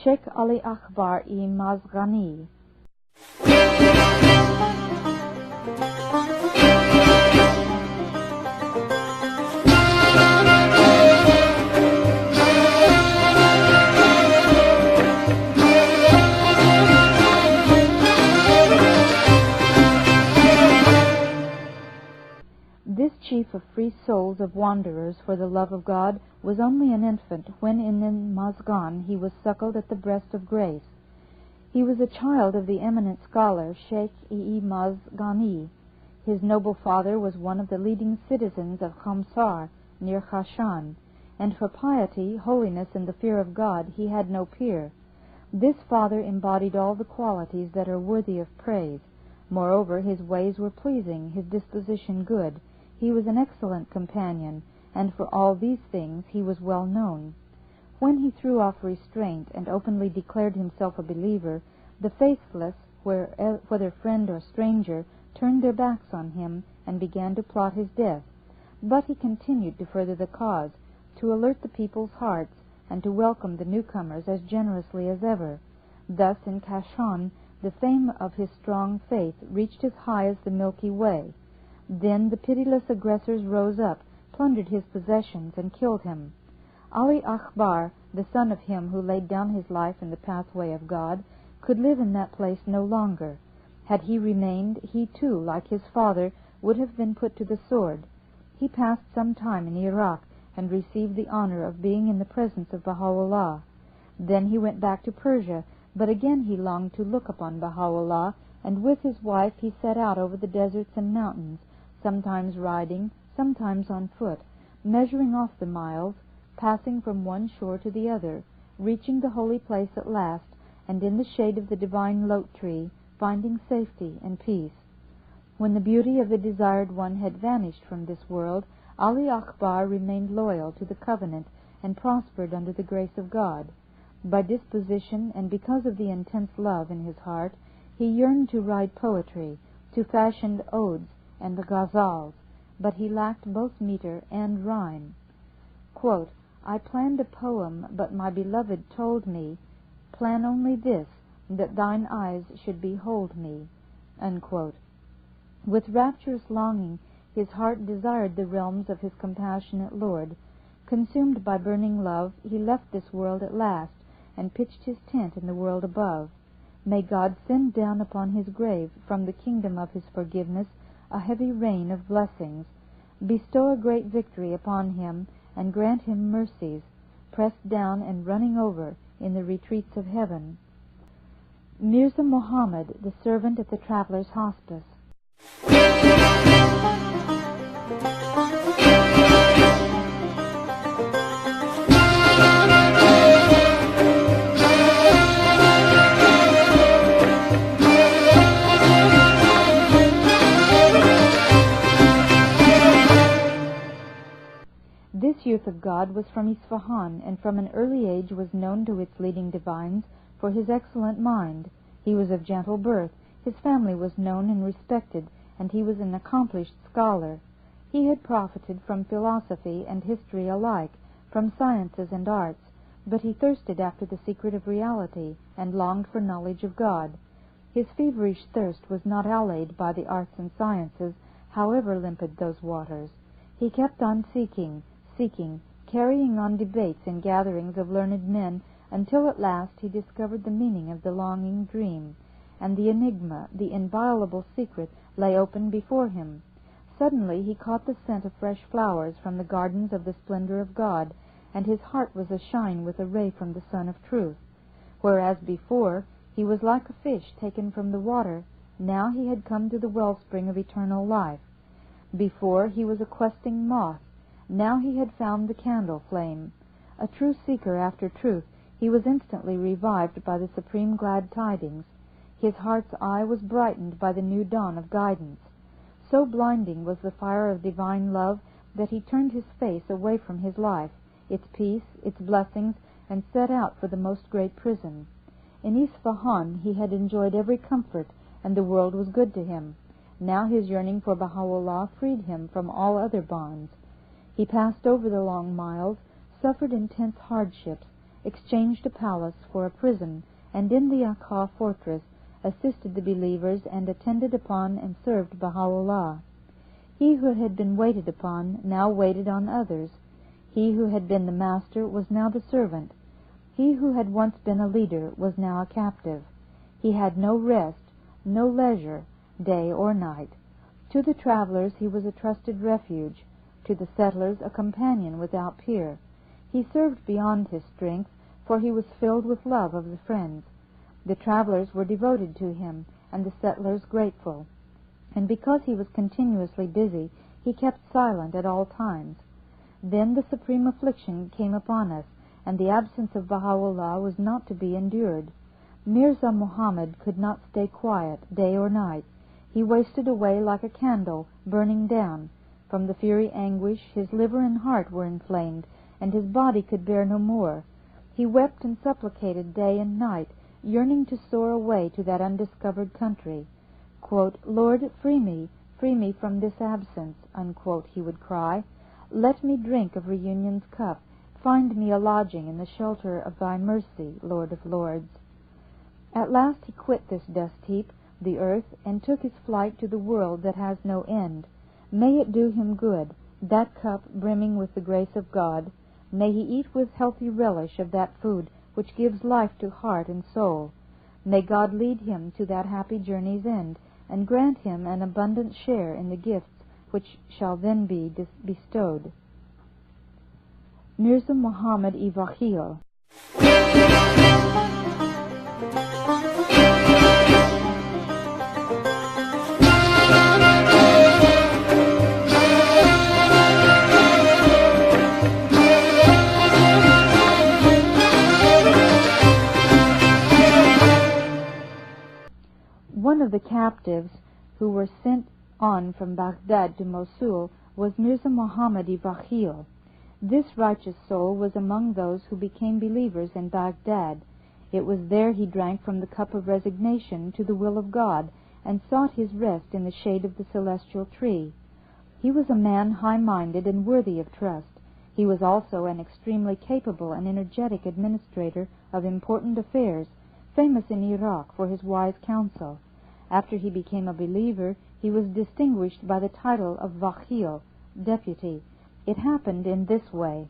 Shaykh Alí-Akbar-i-Mazgání. This chief of free souls of wanderers for the love of God was only an infant when in the Mazgán he was suckled at the breast of grace. He was a child of the eminent scholar Shaykh Alí-Akbar-i-Mazgání. His noble father was one of the leading citizens of Khamsar, near Kashan, and for piety, holiness, and the fear of God he had no peer. This father embodied all the qualities that are worthy of praise. Moreover, his ways were pleasing, his disposition good. He was an excellent companion, and for all these things he was well known. When he threw off restraint and openly declared himself a believer, the faithless, whether friend or stranger, turned their backs on him and began to plot his death. But he continued to further the cause, to alert the people's hearts, and to welcome the newcomers as generously as ever. Thus in Kashan the fame of his strong faith reached as high as the Milky Way. Then the pitiless aggressors rose up, plundered his possessions, and killed him. Ali Akbar, the son of him who laid down his life in the pathway of God, could live in that place no longer. Had he remained, he too, like his father, would have been put to the sword. He passed some time in Iraq, and received the honor of being in the presence of Baha'u'llah. Then he went back to Persia, but again he longed to look upon Baha'u'llah, and with his wife he set out over the deserts and mountains, sometimes riding, sometimes on foot, measuring off the miles, passing from one shore to the other, reaching the holy place at last, and in the shade of the divine lote tree, finding safety and peace. When the beauty of the desired one had vanished from this world, Ali Akbar remained loyal to the covenant and prospered under the grace of God. By disposition and because of the intense love in his heart, he yearned to write poetry, to fashion odes and the ghazals, but he lacked both meter and rhyme. Quote, I planned a poem, but my beloved told me, plan only this, that thine eyes should behold me. Unquote. With rapturous longing, his heart desired the realms of his compassionate Lord. Consumed by burning love, he left this world at last, and pitched his tent in the world above. May God send down upon his grave, from the kingdom of his forgiveness, a heavy rain of blessings. Bestow a great victory upon him, and grant him mercies, pressed down and running over in the retreats of heaven. Mírzá Muḥammad, the servant at the Travelers Hospice. This youth of God was from Isfahan, and from an early age was known to its leading divines for his excellent mind. He was of gentle birth, his family was known and respected, and he was an accomplished scholar. He had profited from philosophy and history alike, from sciences and arts, but he thirsted after the secret of reality, and longed for knowledge of God. His feverish thirst was not allayed by the arts and sciences, however limpid those waters. He kept on seeking, carrying on debates and gatherings of learned men, until at last he discovered the meaning of the longing dream, and the enigma, the inviolable secret, lay open before him. Suddenly he caught the scent of fresh flowers from the gardens of the splendor of God, and his heart was ashine with a ray from the sun of truth. Whereas before he was like a fish taken from the water, now he had come to the wellspring of eternal life. Before he was a questing moth, now he had found the candle flame. A true seeker after truth, he was instantly revived by the supreme glad tidings. His heart's eye was brightened by the new dawn of guidance. So blinding was the fire of divine love that he turned his face away from his life, its peace, its blessings, and set out for the most great prison. In Isfahan he had enjoyed every comfort, and the world was good to him. Now his yearning for Baha'u'llah freed him from all other bonds. He passed over the long miles, suffered intense hardships, exchanged a palace for a prison, and in the Akka fortress assisted the believers and attended upon and served Baha'u'llah. He who had been waited upon now waited on others. He who had been the master was now the servant. He who had once been a leader was now a captive. He had no rest, no leisure, day or night. To the travelers he was a trusted refuge, to the settlers a companion without peer. He served beyond his strength, for he was filled with love of the friends. The travelers were devoted to him, and the settlers grateful. And because he was continuously busy, he kept silent at all times. Then the supreme affliction came upon us, and the absence of Baha'u'llah was not to be endured. Mírzá Muḥammad could not stay quiet day or night. He wasted away like a candle burning down. From the fiery anguish his liver and heart were inflamed, and his body could bear no more. He wept and supplicated day and night, yearning to soar away to that undiscovered country. Quote, "Lord, free me from this absence," unquote, he would cry. "Let me drink of reunion's cup. Find me a lodging in the shelter of thy mercy, Lord of Lords." At last he quit this dust heap, the earth, and took his flight to the world that has no end. May it do him good, that cup brimming with the grace of God. May he eat with healthy relish of that food which gives life to heart and soul. May God lead him to that happy journey's end, and grant him an abundant share in the gifts which shall then be bestowed. Mírzá Muḥammad-i-Vakíl. One of the captives who were sent on from Baghdad to Mosul was Mírzá Muḥammad-i-Vakíl. This righteous soul was among those who became believers in Baghdad. It was there he drank from the cup of resignation to the will of God, and sought his rest in the shade of the celestial tree. He was a man high-minded and worthy of trust. He was also an extremely capable and energetic administrator of important affairs, famous in Iraq for his wise counsel. After he became a believer, he was distinguished by the title of Vakíl, deputy. It happened in this way.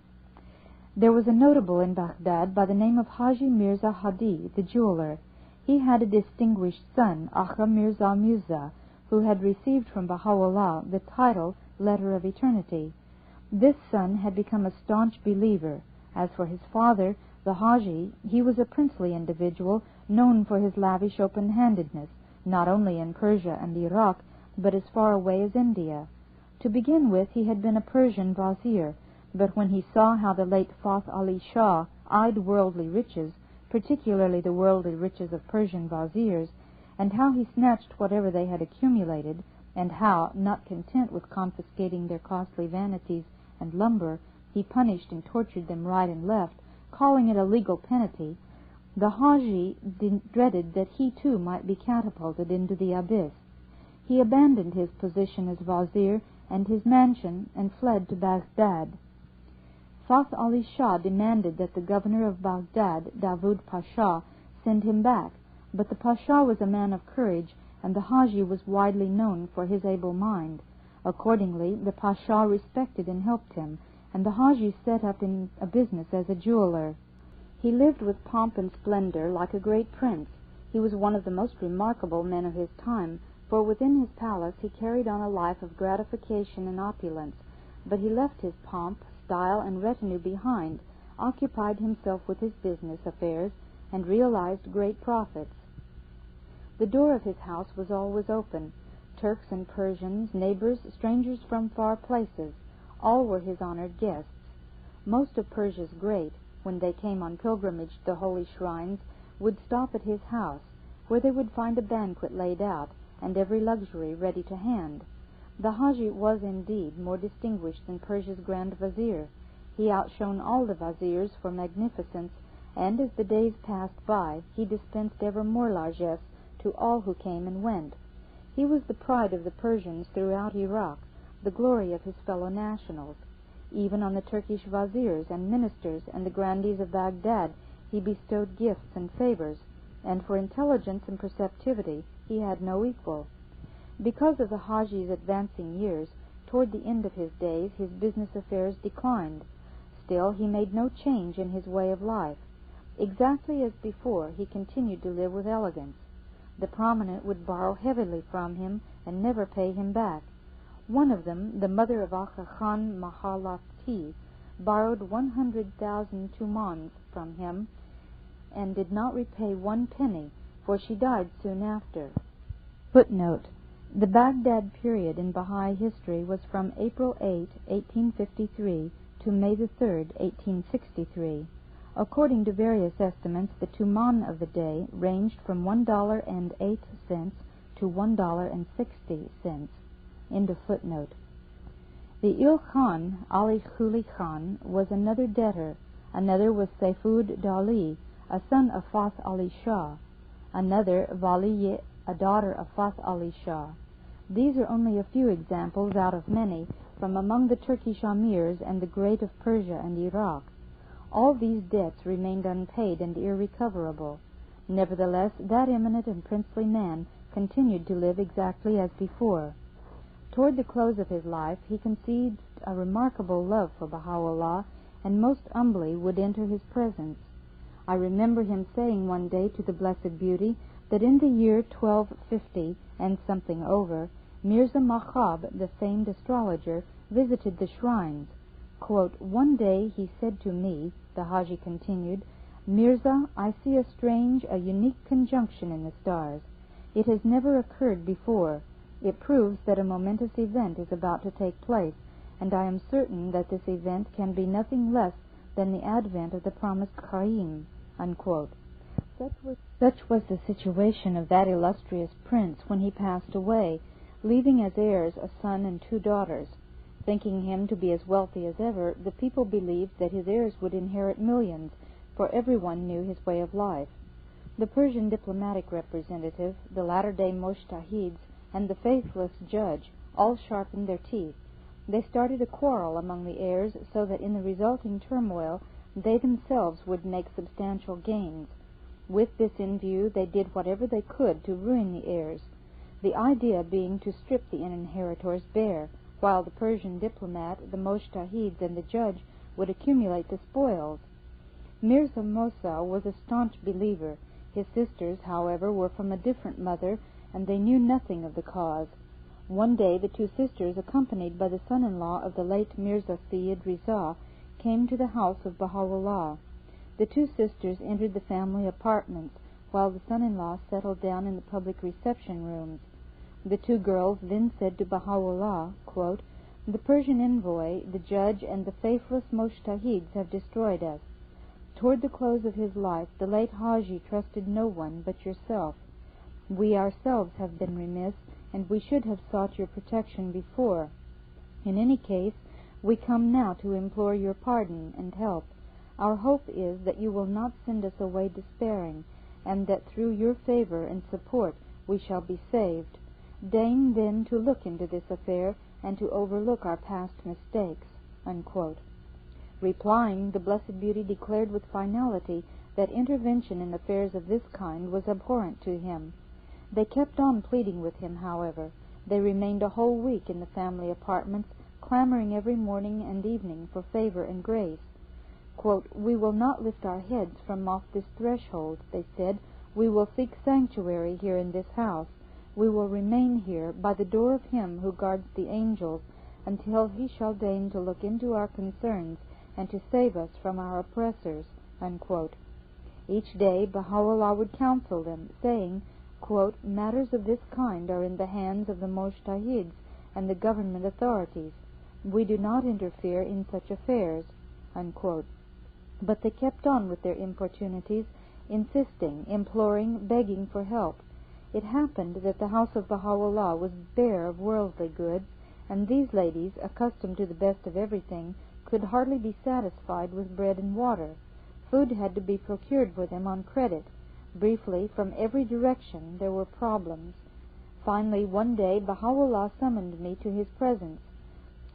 There was a notable in Baghdad by the name of Haji Mírzá Hadi, the jeweler. He had a distinguished son, Agha Mírzá Musa, who had received from Baha'u'llah the title Letter of Eternity. This son had become a staunch believer. As for his father, the Haji, he was a princely individual, known for his lavish open-handedness, not only in Persia and Iraq, but as far away as India. To begin with, he had been a Persian vizier, but when he saw how the late Fath Ali Shah eyed worldly riches, particularly the worldly riches of Persian viziers, and how he snatched whatever they had accumulated, and how, not content with confiscating their costly vanities and lumber, he punished and tortured them right and left, calling it a legal penalty, the Haji dreaded that he too might be catapulted into the abyss. He abandoned his position as vizier and his mansion and fled to Baghdad. Fath Ali Shah demanded that the governor of Baghdad, Dawood Pasha, send him back, but the Pasha was a man of courage, and the Haji was widely known for his able mind. Accordingly, the Pasha respected and helped him, and the Haji set up in a business as a jeweler. He lived with pomp and splendor like a great prince. He was one of the most remarkable men of his time, for within his palace he carried on a life of gratification and opulence, but he left his pomp, style, and retinue behind, occupied himself with his business affairs, and realized great profits. The door of his house was always open. Turks and Persians, neighbors, strangers from far places, all were his honored guests. Most of Persia's great, when they came on pilgrimage to the holy shrines, would stop at his house, where they would find a banquet laid out, and every luxury ready to hand. The Haji was indeed more distinguished than Persia's Grand Vizier. He outshone all the viziers for magnificence, and as the days passed by, he dispensed ever more largesse to all who came and went. He was the pride of the Persians throughout Iraq, the glory of his fellow nationals. Even on the Turkish wazirs and ministers and the grandees of Baghdad he bestowed gifts and favors, and for intelligence and perceptivity he had no equal. Because of the Haji's advancing years, toward the end of his days his business affairs declined. Still, he made no change in his way of life. Exactly as before, he continued to live with elegance. The prominent would borrow heavily from him and never pay him back. One of them, the mother of Aga Khan Mahalati, borrowed 100,000 tumans from him and did not repay 1 penny, for she died soon after. Footnote: the Baghdad period in Baha'i history was from April 8, 1853 to May 3, 1863. According to various estimates, the tuman of the day ranged from $1.08 to $1.60. End of footnote. The Il Khan, Ali Khuli Khan, was another debtor. Another was Saifud Dali, a son of Fath Ali Shah. Another, Valiye, a daughter of Fath Ali Shah. These are only a few examples out of many from among the Turkish amirs and the great of Persia and Iraq. All these debts remained unpaid and irrecoverable. Nevertheless, that eminent and princely man continued to live exactly as before. Toward the close of his life, he conceived a remarkable love for Baha'u'llah, and most humbly would enter his presence. I remember him saying one day to the Blessed Beauty that in the year 1250 and something over, Mírzá Muḥammad, the famed astrologer, visited the shrines. Quote, "One day he said to me," the Haji continued, "Mirza, I see a strange, a unique conjunction in the stars. It has never occurred before. It proves that a momentous event is about to take place, and I am certain that this event can be nothing less than the advent of the promised Qaim." Unquote. Such was the situation of that illustrious prince when he passed away, leaving as heirs a son and 2 daughters. Thinking him to be as wealthy as ever, the people believed that his heirs would inherit millions, for everyone knew his way of life. The Persian diplomatic representative, the latter-day Mujtahids, and the faithless judge all sharpened their teeth. They started a quarrel among the heirs so that in the resulting turmoil they themselves would make substantial gains. With this in view, they did whatever they could to ruin the heirs, the idea being to strip the inheritors bare, while the Persian diplomat, the Mujtahids, and the judge would accumulate the spoils. Mirza Musa was a staunch believer. His sisters, however, were from a different mother, and they knew nothing of the cause. One day the 2 sisters, accompanied by the son-in-law of the late Mirza Sayyid Riza, came to the house of Baha'u'llah. The 2 sisters entered the family apartments, while the son-in-law settled down in the public reception rooms. The 2 girls then said to Baha'u'llah, quote, "The Persian envoy, the judge, and the faithless Mujtahids have destroyed us. Toward the close of his life, the late Haji trusted no one but yourself. We ourselves have been remiss, and we should have sought your protection before. In any case, we come now to implore your pardon and help. Our hope is that you will not send us away despairing, and that through your favor and support we shall be saved. Deign then to look into this affair and to overlook our past mistakes." Unquote. Replying, the Blessed Beauty declared with finality that intervention in affairs of this kind was abhorrent to him. They kept on pleading with him, however. They remained a whole week in the family apartments, clamoring every morning and evening for favor and grace. Quote, "We will not lift our heads from off this threshold," they said. "We will seek sanctuary here in this house. We will remain here by the door of him who guards the angels until he shall deign to look into our concerns and to save us from our oppressors." Unquote. Each day Baha'u'llah would counsel them, saying, quote, "Matters of this kind are in the hands of the Mujtahids and the government authorities. We do not interfere in such affairs." Unquote. But they kept on with their importunities, insisting, imploring, begging for help. It happened that the house of Baha'u'llah was bare of worldly goods, and these ladies, accustomed to the best of everything, could hardly be satisfied with bread and water. Food had to be procured for them on credit. Briefly, from every direction there were problems. Finally, one day Baha'u'llah summoned me to his presence.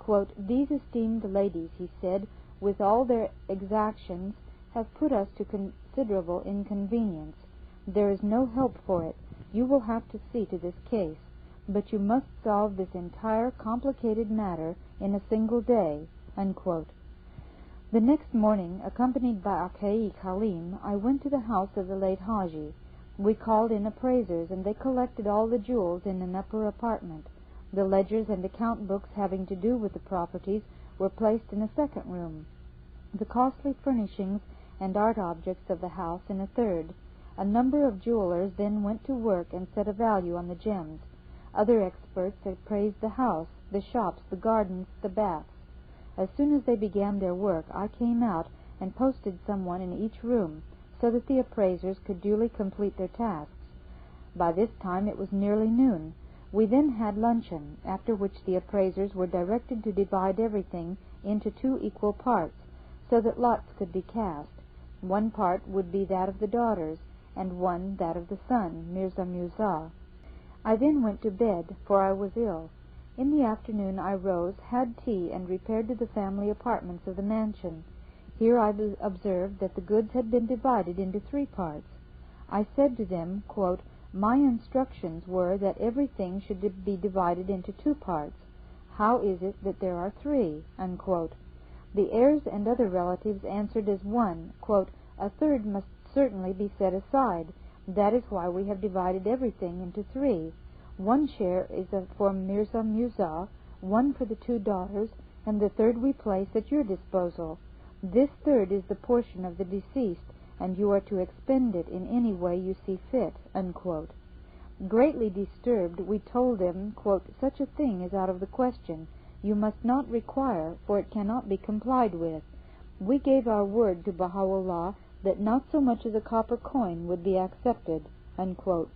quote, "These esteemed ladies," he said, "with all their exactions, have put us to considerable inconvenience. There is no help for it. You will have to see to this case, but you must solve this entire complicated matter in a single day." Unquote. The next morning, accompanied by Akhi Khalim, I went to the house of the late Haji. We called in appraisers, and they collected all the jewels in an upper apartment. The ledgers and account books having to do with the properties were placed in a second room, the costly furnishings and art objects of the house in a third. A number of jewelers then went to work and set a value on the gems. Other experts appraised the house, the shops, the gardens, the baths. As soon as they began their work, I came out and posted someone in each room, so that the appraisers could duly complete their tasks. By this time it was nearly noon. We then had luncheon, after which the appraisers were directed to divide everything into 2 equal parts, so that lots could be cast. One part would be that of the daughters, and one that of the son, Mírzá Muḥammad. I then went to bed, for I was ill. In the afternoon I rose, had tea, and repaired to the family apartments of the mansion. Here I observed that the goods had been divided into 3 parts. I said to them, quote, "My instructions were that everything should be divided into 2 parts. How is it that there are 3? Unquote. The heirs and other relatives answered as one, quote, "A third must certainly be set aside. That is why we have divided everything into 3. One share is for Mírzá Muḥammad, one for the 2 daughters, and the third we place at your disposal. This third is the portion of the deceased, and you are to expend it in any way you see fit." Unquote. Greatly disturbed, we told them, quote, "Such a thing is out of the question. You must not require, for it cannot be complied with." We gave our word to Baha'u'llah that not so much as a copper coin would be accepted. Unquote.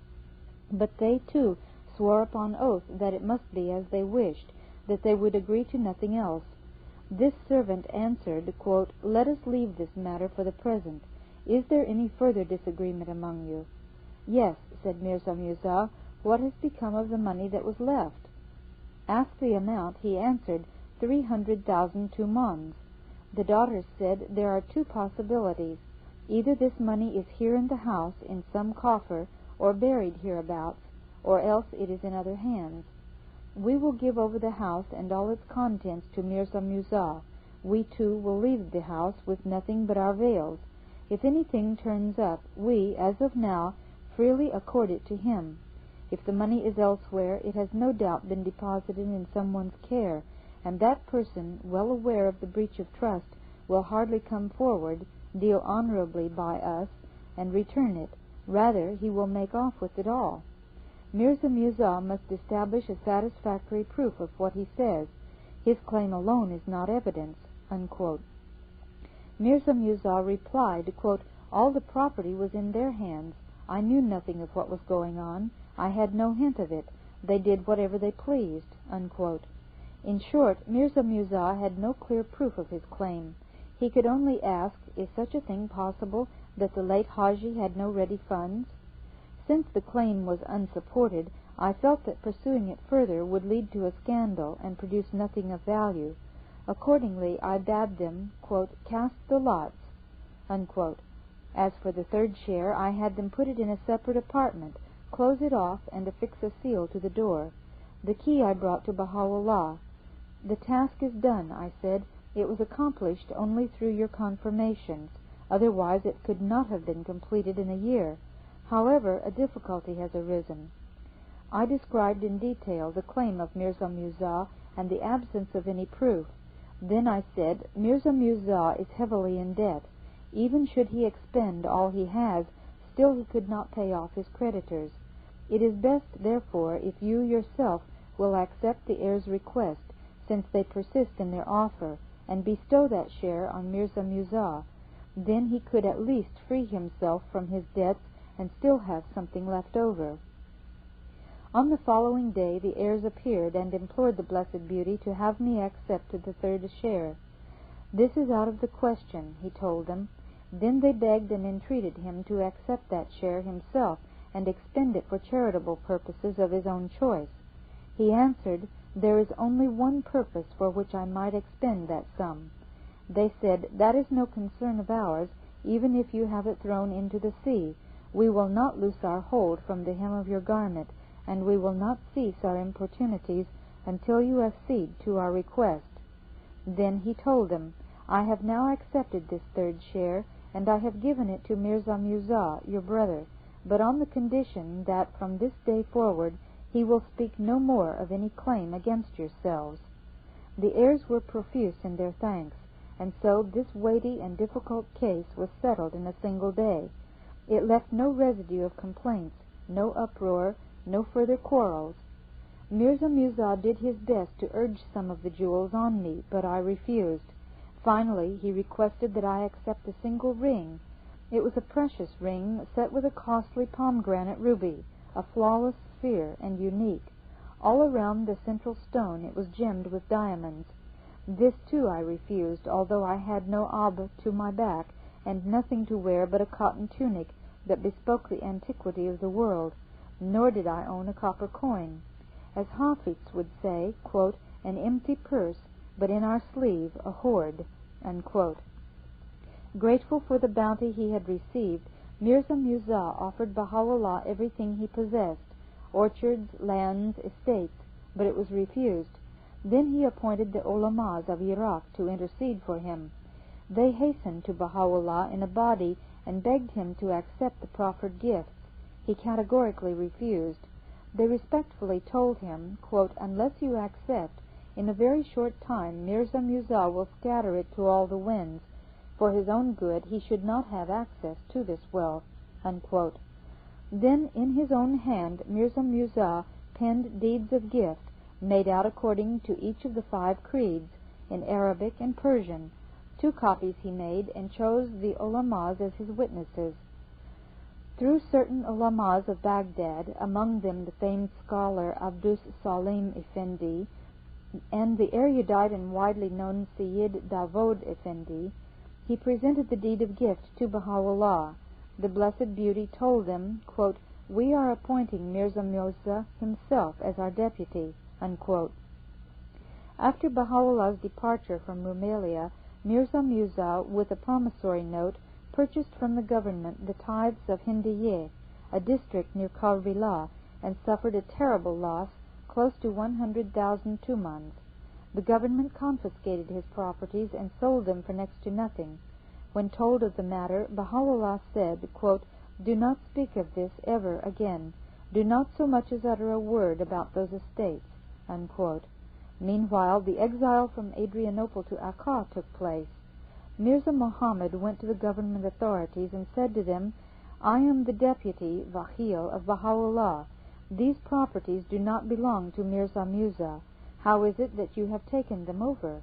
But they, too, swore upon oath that it must be as they wished, that they would agree to nothing else. This servant answered, quote, "Let us leave this matter for the present. Is there any further disagreement among you?" "Yes," said Mírzá Muḥammad. "What has become of the money that was left?" Asked the amount, he answered, 300,000 tumans. The daughters said, "There are 2 possibilities. Either this money is here in the house in some coffer, or buried hereabouts, or else it is in other hands. We will give over the house and all its contents to Mírzá Muḥammad. We too will leave the house with nothing but our veils. If anything turns up, we, as of now, freely accord it to him. If the money is elsewhere, it has no doubt been deposited in someone's care, and that person, well aware of the breach of trust, will hardly come forward, deal honorably by us, and return it. Rather, he will make off with it all. Mírzá Muḥammad must establish a satisfactory proof of what he says. His claim alone is not evidence." Unquote. Mírzá Muḥammad replied, quote, "All the property was in their hands. I knew nothing of what was going on. I had no hint of it. They did whatever they pleased." Unquote. In short, Mírzá Muḥammad had no clear proof of his claim. He could only ask, is such a thing possible, that the late Haji had no ready funds? Since the claim was unsupported, I felt that pursuing it further would lead to a scandal and produce nothing of value. Accordingly, I bade them, quote, "Cast the lots." Unquote. As for the 3rd share, I had them put it in a separate apartment, close it off, and affix a seal to the door. The key I brought to Baha'u'llah. "The task is done," I said. "It was accomplished only through your confirmations. Otherwise it could not have been completed in a year. However, a difficulty has arisen." I described in detail the claim of Mírzá Muḥammad and the absence of any proof. Then I said, "Mírzá Muḥammad is heavily in debt. Even should he expend all he has, still he could not pay off his creditors. It is best, therefore, if you yourself will accept the heir's request, since they persist in their offer, and bestow that share on Mírzá Muḥammad. Then he could at least free himself from his debts and still have something left over." On the following day the heirs appeared and implored the Blessed Beauty to have me accept the 3rd share. "This is out of the question," he told them. Then they begged and entreated him to accept that share himself and expend it for charitable purposes of his own choice. He answered, There is only one purpose for which I might expend that sum. They said, That is no concern of ours, even if you have it thrown into the sea. We will not loose our hold from the hem of your garment, and we will not cease our importunities until you accede to our request. Then he told them, I have now accepted this third share, and I have given it to Mírzá Muḥammad, your brother, but on the condition that from this day forward he will speak no more of any claim against yourselves. The heirs were profuse in their thanks, and so this weighty and difficult case was settled in a single day. It left no residue of complaints, no uproar, no further quarrels. Mírzá Muḥammad did his best to urge some of the jewels on me, but I refused. Finally, he requested that I accept a single ring. It was a precious ring set with a costly pomegranate ruby, a flawless sphere and unique. All around the central stone it was gemmed with diamonds. This too I refused, although I had no abba to my back, and nothing to wear but a cotton tunic that bespoke the antiquity of the world, nor did I own a copper coin. As Hafiz would say, quote, an empty purse, but in our sleeve a hoard, unquote. Grateful for the bounty he had received, Mírzá Muḥammad offered Baha'u'llah everything he possessed, orchards, lands, estates, but it was refused. Then he appointed the ulamas of Iraq to intercede for him. They hastened to Baha'u'llah in a body and begged him to accept the proffered gifts. He categorically refused. They respectfully told him, quote, unless you accept, in a very short time Mírzá Muḥammad will scatter it to all the winds. For his own good he should not have access to this wealth, unquote. Then in his own hand Mírzá Muḥammad penned deeds of gift, made out according to each of the 5 creeds, in Arabic and Persian. 2 copies he made, and chose the ulamas as his witnesses. Through certain ulamas of Baghdad, among them the famed scholar Abdus-Salim Effendi, and the erudite and widely known Sayyid Davod Effendi, he presented the deed of gift to Baha'u'llah. The Blessed Beauty told them, quote, we are appointing Mírzá Muḥammad himself as our deputy, unquote. After Baha'u'llah's departure from Rumelia, Mírzá Muḥammad, with a promissory note, purchased from the government the tithes of Hindiyeh, a district near Karbala, and suffered a terrible loss, close to 100,000 tumans. The government confiscated his properties and sold them for next to nothing. When told of the matter, Baha'u'llah said, quote, do not speak of this ever again. Do not so much as utter a word about those estates, unquote. Meanwhile, the exile from Adrianople to Akka took place. Mírzá Muḥammad went to the government authorities and said to them, I am the deputy, Vakíl, of Baha'u'llah. These properties do not belong to Mírzá Muḥammad. How is it that you have taken them over?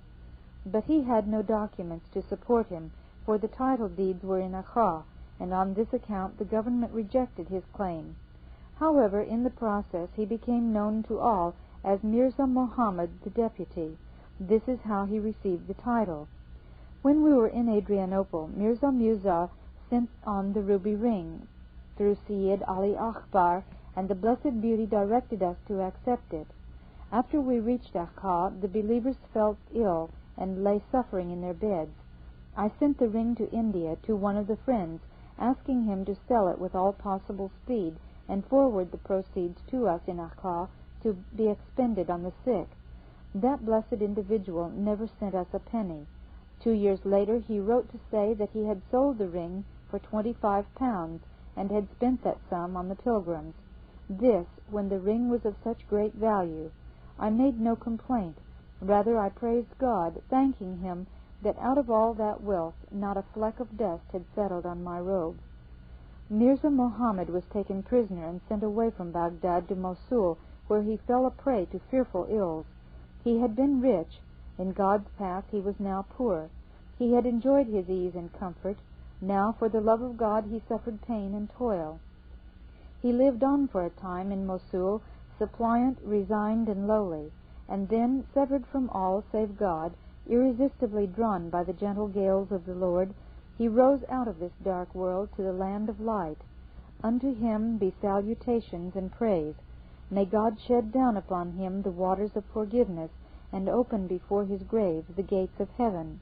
But he had no documents to support him, for the title deeds were in Akka, and on this account the government rejected his claim. However, in the process he became known to all as Mírzá Muḥammad the Deputy. This is how he received the title. When we were in Adrianople, Mírzá Muḥammad sent on the ruby ring through Shaykh Alí-Akbar, and the Blessed Beauty directed us to accept it. After we reached Akka, the believers felt ill and lay suffering in their beds. I sent the ring to India to one of the friends, asking him to sell it with all possible speed and forward the proceeds to us in Akka to be expended on the sick. That blessed individual never sent us a penny. 2 years later he wrote to say that he had sold the ring for £25 and had spent that sum on the pilgrims. This, when the ring was of such great value. I made no complaint. Rather, I praised God, thanking him that out of all that wealth not a fleck of dust had settled on my robe. Mírzá Muḥammad was taken prisoner and sent away from Baghdad to Mosul, where he fell a prey to fearful ills. He had been rich. In God's path he was now poor. He had enjoyed his ease and comfort. Now, for the love of God, he suffered pain and toil. He lived on for a time in Mosul, suppliant, resigned, and lowly, and then, severed from all save God, irresistibly drawn by the gentle gales of the Lord, he rose out of this dark world to the land of light. Unto him be salutations and praise. May God shed down upon him the waters of forgiveness, and open before his grave the gates of heaven.